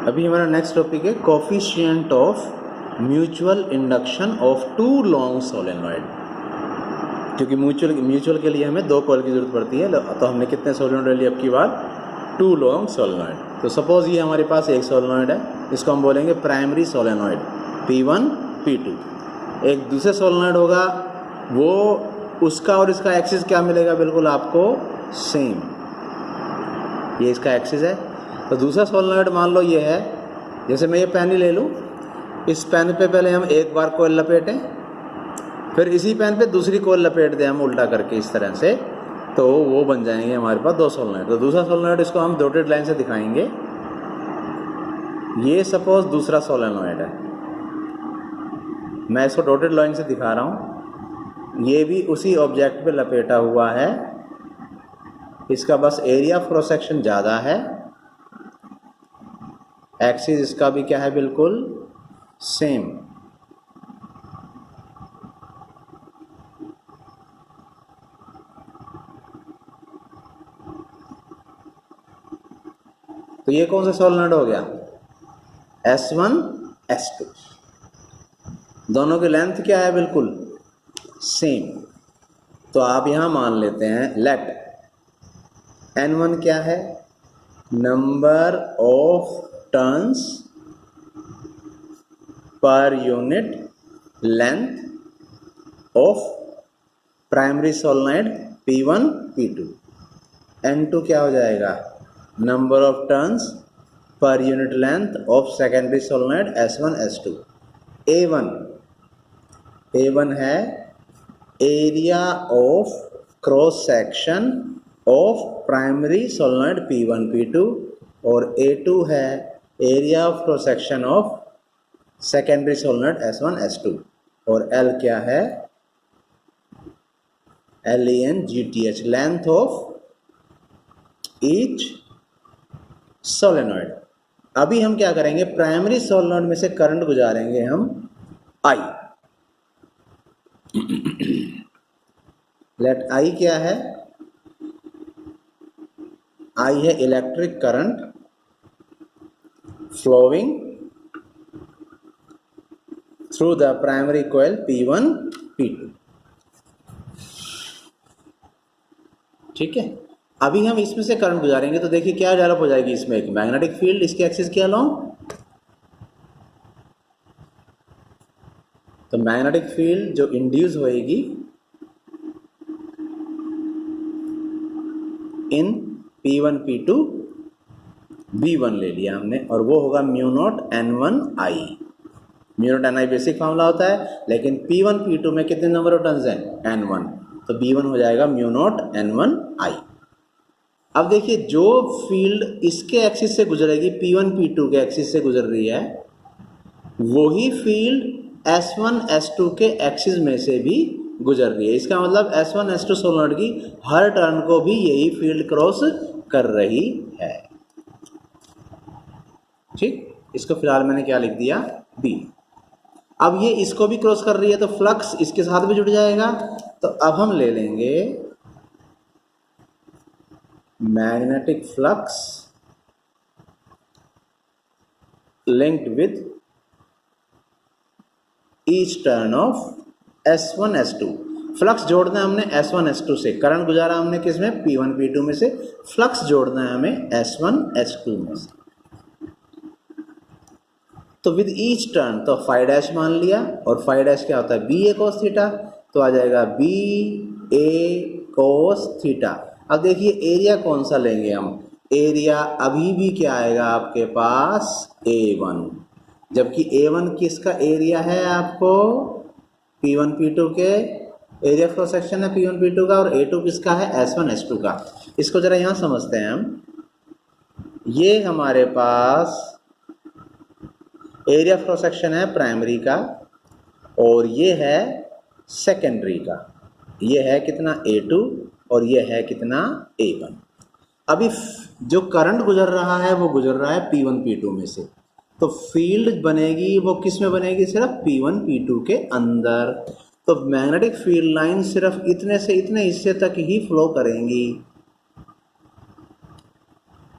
अभी हमारा next topic है coefficient of mutual induction of two long solenoid. क्योंकि म्यूचुअल के लिए हमें दो कॉइल की जरूरत पड़ती है, तो हमने कितने सोलेनॉइड लिए अब की बार? Two long solenoid. तो सपोज ये हमारे पास एक सोलेनॉइड है, इसको हम बोलेंगे प्राइमरी सोलेनॉइड P1 P2। एक दूसरे सोलेनॉइड होगा, वो उसका और इसका एक्सिस क्या मिलेगा? बिल्कुल आपको सेम। ये इसका एक्सिस है। तो दूसरा सोलेनॉइड मान लो ये है, जैसे मैं ये पेन ही ले लूँ, इस पेन पे पहले हम एक बार कॉइल लपेटें, फिर इसी पेन पे दूसरी कॉइल लपेट दें हम उल्टा करके इस तरह से, तो वो बन जाएंगे हमारे पास दो सोलेनॉइड। तो दूसरा सोलेनॉइड इसको हम डॉटेड लाइन से दिखाएंगे। ये सपोज दूसरा सोलेनॉइड है, मैं इसको डॉटेड लाइन से दिखा रहा हूँ। ये भी उसी ऑब्जेक्ट पे लपेटा हुआ है, इसका बस एरिया ऑफ क्रॉस सेक्शन ज़्यादा है, एक्सिस इसका भी क्या है? बिल्कुल सेम। तो ये कौन सा सोलेनॉइड हो गया? S1 S2। दोनों की लेंथ क्या है? बिल्कुल सेम। तो आप यहां मान लेते हैं लेट N1 क्या है? Number of turns per unit length of primary solenoid P1 P2। N2 क्या हो जाएगा? Number of turns per unit length of secondary solenoid S1 S2। A1 है area of cross section of primary solenoid P1 P2, और A2 है area of cross section of secondary solenoid S1 S2। और L क्या है? LENGTH, length of each solenoid. अभी हम क्या करेंगे? प्राइमरी सोलेनॉइड में से करंट गुजारेंगे हम I। लेट I क्या है? I है electric current flowing through the primary coil P1 P2। ठीक है, अभी हम इसमें से करंट गुजारेंगे तो देखिए क्या डेवलप हो जाएगी इसमें? एक मैग्नेटिक फील्ड, इसके एक्सिस के अलोंग। तो मैग्नेटिक फील्ड जो इंड्यूस होएगी इन P1 P2, V1 ले लिया हमने, और वो होगा mu naught N1I। Mu naught Ni basic formula होता है, लेकिन P1 P2 में कितने नंबर ऑफ टर्न्स हैं? N1। तो V1 हो जाएगा म्यू नॉट N1I। अब देखिए जो फील्ड इसके एक्सिस से गुजरेगी, P1 P2 के एक्सिस से गुजर रही है, वही फील्ड S1 S2 के एक्सिस में से भी गुजर रही है। इसका मतलब S1 S2 सोलेनॉइड की हर टर्न को भी यही फील्ड क्रॉस कर रही है। ठीक, इसको फिलहाल मैंने क्या लिख दिया? B। अब ये इसको भी क्रॉस कर रही है, तो फ्लक्स इसके साथ भी जुड़ जाएगा। तो अब हम ले लेंगे magnetic flux linked with each turn off S1 S2। Flux जोड़ना है हमने S1 S2 से, करंट गुजारा हमने किस में? P1 P2 में से। फ्लक्स जोड़ना है हमें S1 S2 में से। तो विद ईच टर्न, तो फाई डैश मान लिया, और फाई डैश क्या होता है? BA cos theta. तो आ जाएगा BA cos थीटा। अब देखिए एरिया कौन सा लेंगे हम? एरिया अभी भी क्या आएगा आपके पास? A1, जबकि A1 किसका एरिया है? आपको P1 P2 के एरिया क्रॉस सेक्शन है P1 P2 का, और A2 किसका है? S1 S2 का। इसको जरा यहाँ समझते हैं हम। ये हमारे पास एरिया क्रॉस सेक्शन है प्राइमरी का, और ये है सेकेंडरी का। ये है कितना? A2, और ये है कितना? A1। अभी जो करंट गुजर रहा है वो गुजर रहा है P1 P2 में से, तो फील्ड बनेगी वो किस में बनेगी? सिर्फ P1 P2 के अंदर। तो मैग्नेटिक फील्ड लाइन सिर्फ इतने से इतने हिस्से तक ही फ्लो करेंगी।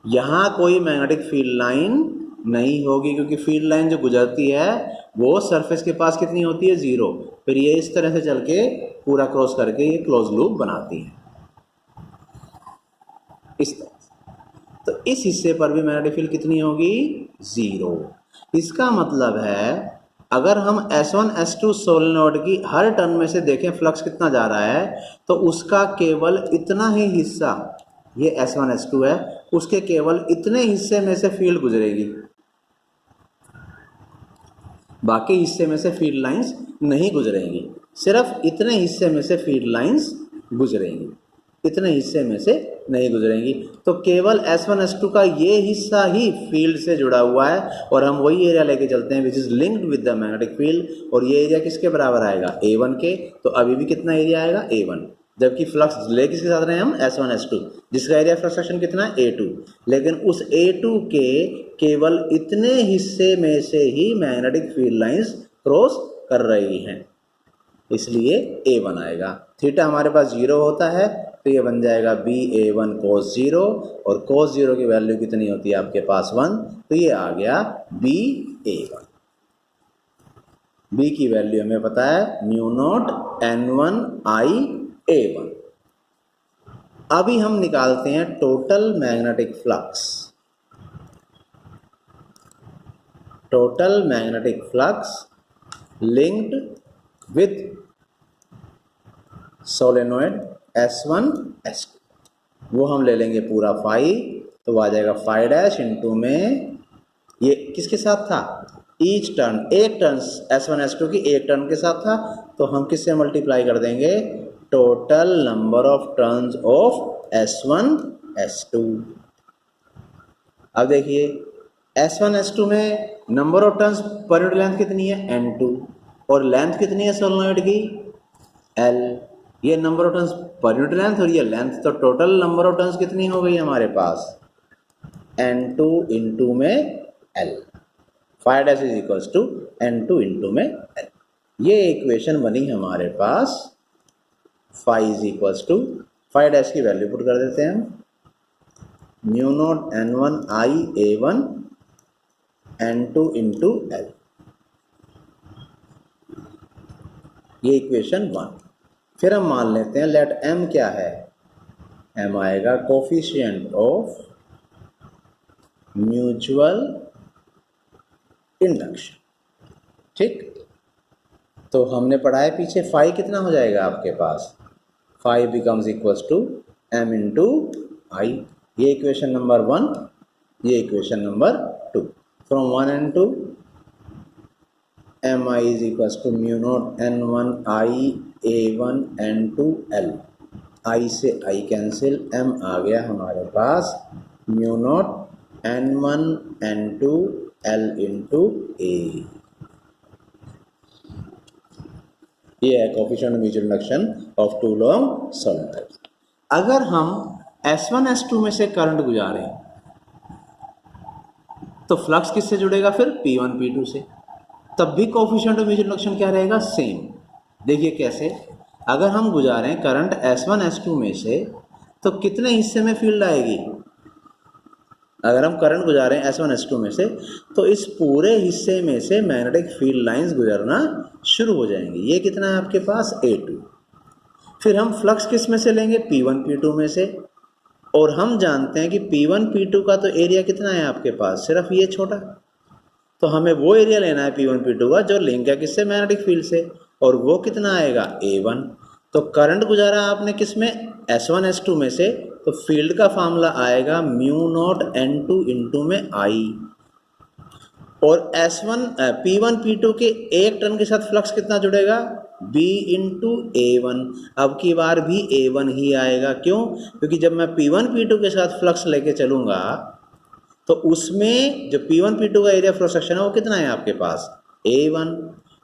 यहां कोई मैग्नेटिक फील्ड लाइन नहीं होगी, क्योंकि फील्ड लाइन जो गुजरती है वो सरफेस के पास कितनी होती है, 0। फिर ये इस तरह से चल के पूरा क्रॉस करके ये क्लोज लूप बनाती है इस तरह से। तो इस हिस्से पर भी मैग्नेटिक फील्ड कितनी होगी, 0। इसका मतलब है अगर हम S1 S2 सोलेनोइड की हर टर्न में से देखें फ्लक्स कितना जा रहा है, तो उसका केवल इतना ही हिस्सा, ये S1 S2 है, उसके केवल इतने हिस्से में से फील्ड गुजरेगी, बाकी हिस्से में से फील्ड लाइंस नहीं गुजरेंगी। सिर्फ इतने हिस्से में से फील्ड लाइंस गुजरेंगी, इतने हिस्से में से नहीं गुजरेंगी। तो केवल S1 S2 का ये हिस्सा ही फील्ड से जुड़ा हुआ है, और हम वही एरिया लेके चलते हैं which is linked with the magnetic field, और ये एरिया किसके बराबर आएगा, A1 के। तो अभी भी कितना एरिया आएगा, A1, जबकि फ्लक्स ले किसके साथ रहे हैं हम, S1 S2, जिसका एरिया फ्लक्स सेक्शन कितना है, A2। लेकिन उस A2 के केवल इतने हिस्से में से ही मैग्नेटिक फील्ड लाइंस क्रॉस कर रही हैं, इसलिए A1 आएगा। थीटा हमारे पास 0 होता है, तो ये बन जाएगा BA1 cos 0, और cos 0 की वैल्यू कितनी होती है आपके पास 1, तो ये आ गया BA1। B की वैल्यू हमें पता है μ0 N1 I A1। अभी हम निकालते हैं total magnetic flux. Total magnetic flux linked with solenoid S1 S2, वो हम ले लेंगे पूरा फाई, तो आ जाएगा फाई डैश इंटू में ये किसके साथ था, ईच टर्न, एक टर्न S1 S2 की एक टर्न के साथ था, तो हम किससे मल्टीप्लाई कर देंगे, total number of turns of S1 S2। अब देखिए S1 S2 में number of turns per unit length कितनी है, N2, और लेंथ कितनी है सोलेनोइड की, L। ये number of turns per unit length और ये लेंथ, तो टोटल नंबर ऑफ टर्न्स कितनी हो गई हमारे पास, N2 इंटू में L। Phi dash is equals to N2 into में L। ये इक्वेशन बनी हमारे पास। Phi is equals to, phi dash की वैल्यू पुट कर देते हैं हम, μ0 N1 I A1 N2 into L। ये इक्वेशन 1। फिर हम मान लेते हैं लेट M क्या है, M आएगा कोफिशिएंट ऑफ म्यूचुअल इंडक्शन। ठीक, तो हमने पढ़ा है पीछे, फाई कितना हो जाएगा आपके पास, phi becomes equals to M into I। ये इक्वेशन नंबर 1, ये equation number 2। From 1 and 2 Mi is equals to μ0 N1 I A1 N2 L। I से I कैंसिल, M आ गया हमारे पास μ0 N1 N2 L into A। ये है coefficient mutual induction of two long solenoid. अगर हम S1 S2 में से current गुजारें तो फ्लक्स किससे जुड़ेगा फिर, P1 P2 से, तब भी कोफिशिएंट ऑफ म्यूचुअल इंडक्शन क्या रहेगा, सेम। देखिए कैसे, अगर हम गुजारें करंट S1 S2 में से, तो कितने हिस्से में फील्ड आएगी, अगर हम करंट गुजारें S1 S2 में से, तो इस पूरे हिस्से में से मैग्नेटिक फील्ड लाइंस गुजरना शुरू हो जाएंगी। ये कितना है आपके पास, A2। फिर हम फ्लक्स किस में से लेंगे, P1 P2 में से, और हम जानते हैं कि P1 P2 का तो एरिया कितना है आपके पास, सिर्फ ये छोटा, तो हमें वो एरिया लेना है P1 P2 का जो लिंक है किससे, मैग्नेटिक फील्ड से, और वो कितना आएगा, A1। तो करंट गुजारा आपने किस में, S1 S2 में से, तो फील्ड का फार्मूला आएगा μ0 N2 इंटू में I, और P1 P2 के एक टर्न के साथ फ्लक्स कितना जुड़ेगा, B इंटू A1। अब की बार भी A1 ही आएगा, क्यों, क्योंकि जब मैं P1 P2 के साथ फ्लक्स लेके चलूँगा तो उसमें जो P1 P2 का एरिया फ्लो सेक्शन है वो कितना है आपके पास, A1।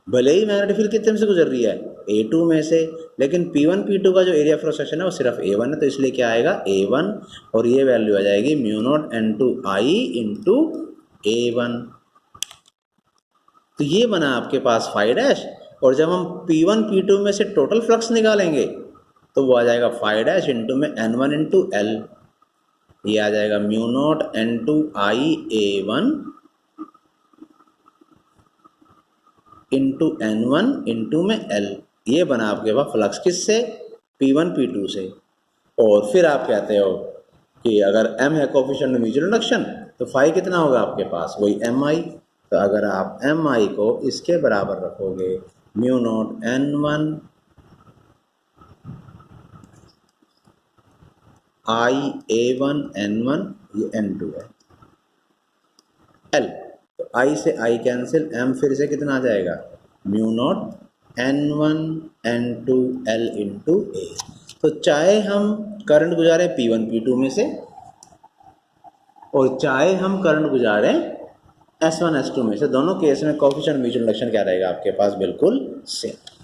भले ही मैग्नेटिक फील्ड कितने में से गुजर रही है, A2 में से, लेकिन P1 P2 का जो एरिया फ्लो सेक्शन है वो सिर्फ A1 है, तो इसलिए क्या आएगा, A1, और ये वैल्यू आ जाएगी μ0 N2 I इंटू A1। तो ये बना आपके पास फाई डैश, और जब हम P1 P2 में से टोटल फ्लक्स निकालेंगे तो वो आ जाएगा फाई डैश इंटू में N1 इंटू L। ये आ जाएगा μ0 N2 I A1 into N1 into में L, ये बना आपके पास फ्लक्स किससे, P1 P2 से। और फिर आप कहते हो कि अगर M है कोफिशिएंट ऑफ म्यूचुअल इंडक्शन तो फाई कितना होगा आपके पास, वही Mi। तो अगर आप Mi को इसके बराबर रखोगे mu naught N1 I A1 N1, ये N2 है, L, तो I से I कैंसिल, M फिर से कितना आ जाएगा, mu naught N1 N2 L into A। तो चाहे हम करंट गुजारे P1 P2 में से और चाहे हम करंट गुजारे S1 S2 में से, दोनों केस में कोफिशिएंट म्यूचुअल इंडक्शन क्या रहेगा आपके पास, बिल्कुल सेम।